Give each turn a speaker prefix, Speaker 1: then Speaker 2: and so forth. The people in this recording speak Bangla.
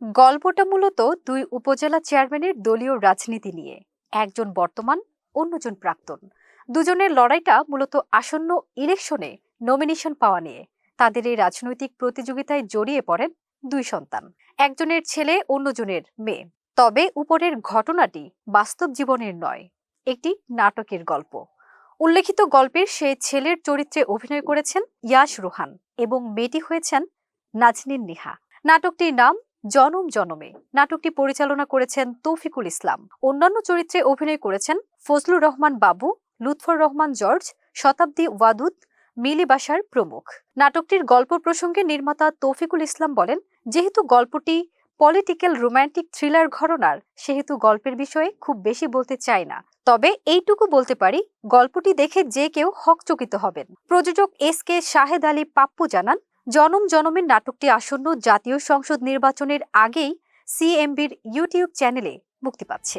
Speaker 1: গল্পটা মূলত দুই উপজেলা চেয়ারম্যানের দলীয় রাজনীতি নিয়ে। একজন বর্তমান, অন্যজন প্রাক্তন। দুজনের লড়াইটা মূলত আসন্ন ইলেকশনে নমিনেশন পাওয়া নিয়ে। তাদের এই রাজনৈতিক প্রতিযোগিতায় জড়িয়ে পড়েন দুই সন্তান, একজনের ছেলে, অন্যজনের মেয়ে। তবে উপরের ঘটনাটি বাস্তব জীবনের নয়, একটি নাটকের গল্প। উল্লেখিত গল্পের সেই ছেলের চরিত্রে অভিনয় করেছেন ইয়াশ রোহান এবং মেয়েটি হয়েছেন নাজনীন নিহা। নাটকটির নাম জনম জনমে। নাটকটি পরিচালনা করেছেন তৌফিকুল ইসলাম। অন্যান্য চরিত্রে অভিনয় করেছেন ফজলুর রহমান বাবু, লুৎফর রহমান জর্জ, শতাব্দী ওয়াদুদ, মিলি বাশার প্রমুখ। নাটকটির গল্প প্রসঙ্গে নির্মাতা তৌফিকুল ইসলাম বলেন, যেহেতু গল্পটি পলিটিক্যাল রোমান্টিক থ্রিলার ঘরানার, সেহেতু গল্পের বিষয়ে খুব বেশি বলতে চাই না। তবে এইটুকু বলতে পারি, গল্পটি দেখে যে কেউ হকচকিত হবেন। প্রযোজক SK শাহেদ আলী পাপ্পু জানান, জনম জনমের নাটকটি আসন্ন জাতীয় সংসদ নির্বাচনের আগেই CMBর ইউটিউব চ্যানেলে মুক্তি পাচ্ছে।